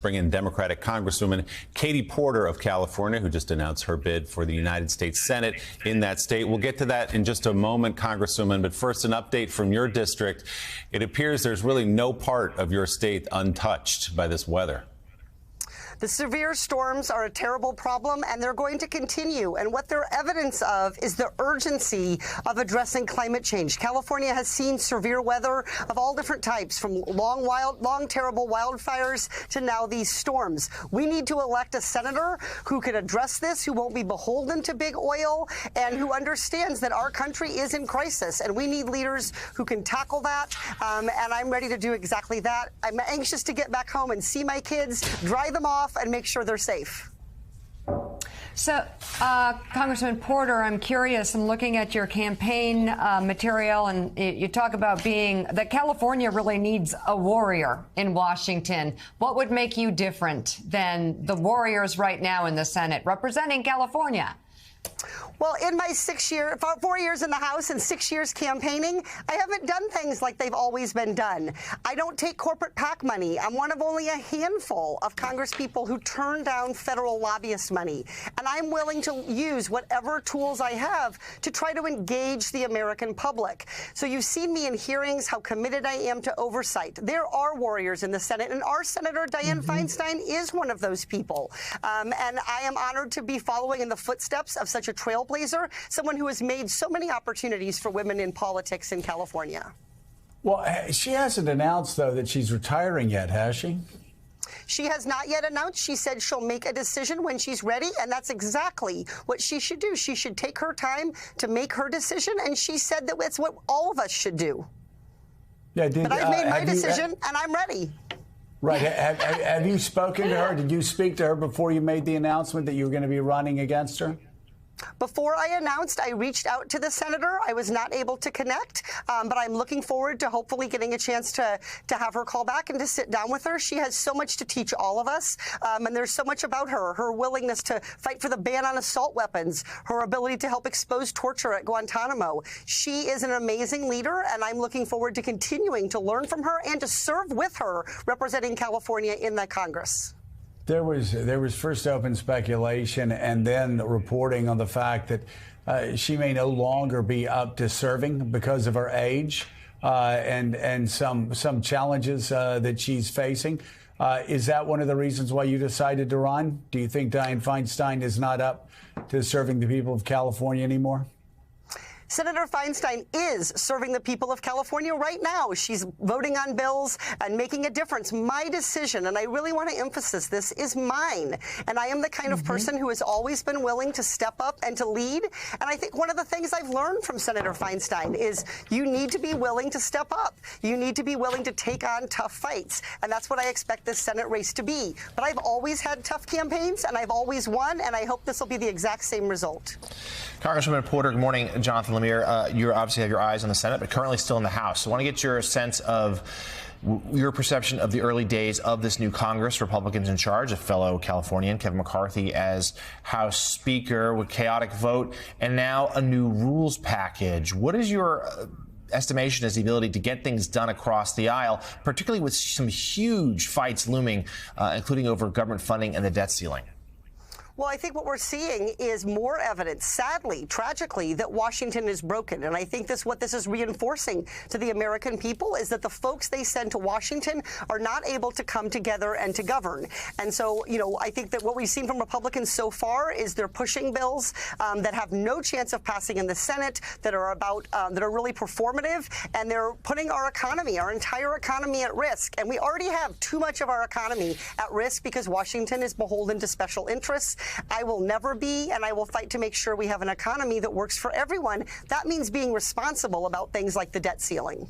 Bring in Democratic Congresswoman Katie Porter of California, who just announced her bid for the United States Senate in that state. We'll get to that in just a moment, Congresswoman. But first, an update from your district. It appears there's really no part of your state untouched by this weather. The severe storms are a terrible problem, and they're going to continue. And what they're evidence of is the urgency of addressing climate change. California has seen severe weather of all different types, from long, terrible wildfires to now these storms. We need to elect a senator who can address this, who won't be beholden to big oil, and who understands that our country is in crisis. And we need leaders who can tackle that. And I'm ready to do exactly that. I'm anxious to get back home and see my kids, dry them off, and make sure they're safe. So, Congressman Porter, I'm curious. I'm looking at your campaign material, and you talk about that California really needs a warrior in Washington. What would make you different than the warriors right now in the Senate representing California? Well, in my 4 years in the House and 6 years campaigning, I haven't done things like they've always been done. I don't take corporate PAC money. I'm one of only a handful of congresspeople who turn down federal lobbyist money. And I'm willing to use whatever tools I have to try to engage the American public. So you've seen me in hearings, how committed I am to oversight. There are warriors in the Senate, and our Senator Dianne Feinstein is one of those people. And I am honored to be following in the footsteps of such a trailblazer, someone who has made so many opportunities for women in politics in California. Well, she hasn't announced, though, that she's retiring yet, has she? She has not yet announced. She said she'll make a decision when she's ready, and that's exactly what she should do. She should take her time to make her decision, and she said that it's what all of us should do. Yeah, but I've made my decision, and I'm ready. Right. Have you spoken to her? Did you speak to her before you made the announcement that you were going to be running against her? Before I announced, I reached out to the senator. I was not able to connect, but I'm looking forward to hopefully getting a chance to have her call back and to sit down with her. She has so much to teach all of us, and there's so much about her willingness to fight for the ban on assault weapons, her ability to help expose torture at Guantanamo. She is an amazing leader, and I'm looking forward to continuing to learn from her and to serve with her representing California in the Congress. There was first open speculation and then reporting on the fact that she may no longer be up to serving because of her age and some challenges that she's facing. Is that one of the reasons why you decided to run? Do you think Dianne Feinstein is not up to serving the people of California anymore? Senator Feinstein is serving the people of California right now. She's voting on bills and making a difference. My decision, and I really want to emphasize this, is mine. And I am the kind of person who has always been willing to step up and to lead. And I think one of the things I've learned from Senator Feinstein is you need to be willing to step up. You need to be willing to take on tough fights. And that's what I expect this Senate race to be. But I've always had tough campaigns, and I've always won, and I hope this will be the exact same result. Congresswoman Porter, good morning. Jonathan Lemire. You obviously have your eyes on the Senate, but currently still in the House. So I want to get your sense of your perception of the early days of this new Congress, Republicans in charge, a fellow Californian, Kevin McCarthy, as House Speaker with chaotic vote, and now a new rules package. What is your estimation as the ability to get things done across the aisle, particularly with some huge fights looming, including over government funding and the debt ceiling? Well, I think what we're seeing is more evidence, sadly, tragically, that Washington is broken. And I think what this is reinforcing to the American people is that the folks they send to Washington are not able to come together and to govern. And so, I think that what we've seen from Republicans so far is they're pushing bills that have no chance of passing in the Senate, that are really performative, and they're putting our entire economy at risk. And we already have too much of our economy at risk because Washington is beholden to special interests. I will never be, and I will fight to make sure we have an economy that works for everyone. That means being responsible about things like the debt ceiling.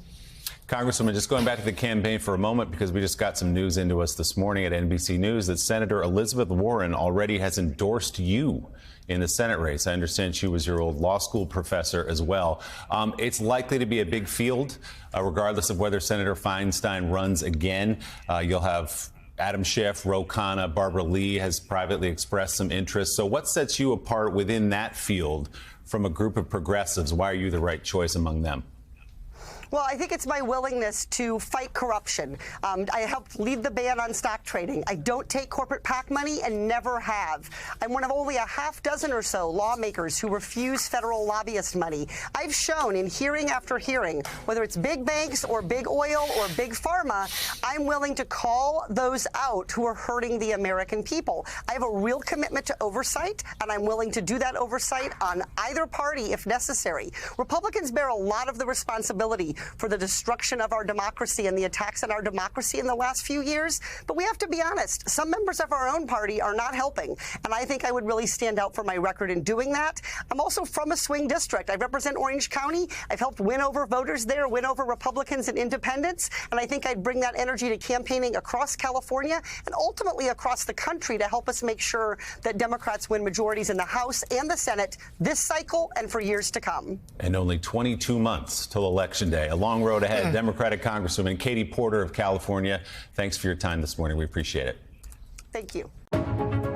Congresswoman, just going back to the campaign for a moment, because we just got some news into us this morning at NBC News that Senator Elizabeth Warren already has endorsed you in the Senate race. I understand she was your old law school professor as well. It's likely to be a big field, regardless of whether Senator Feinstein runs again. You'll have Adam Schiff, Ro Khanna, Barbara Lee has privately expressed some interest. So what sets you apart within that field from a group of progressives? Why are you the right choice among them? Well, I think it's my willingness to fight corruption. I helped lead the ban on stock trading. I don't take corporate PAC money and never have. I'm one of only a half dozen or so lawmakers who refuse federal lobbyist money. I've shown in hearing after hearing, whether it's big banks or big oil or big pharma, I'm willing to call those out who are hurting the American people. I have a real commitment to oversight, and I'm willing to do that oversight on either party if necessary. Republicans bear a lot of the responsibility for the destruction of our democracy and the attacks on our democracy in the last few years. But we have to be honest. Some members of our own party are not helping. And I think I would really stand out for my record in doing that. I'm also from a swing district. I represent Orange County. I've helped win over voters there, win over Republicans and independents. And I think I'd bring that energy to campaigning across California and ultimately across the country to help us make sure that Democrats win majorities in the House and the Senate this cycle and for years to come. And only 22 months till Election Day. A long road ahead. Democratic Congresswoman Katie Porter of California, thanks for your time this morning. We appreciate it. Thank you.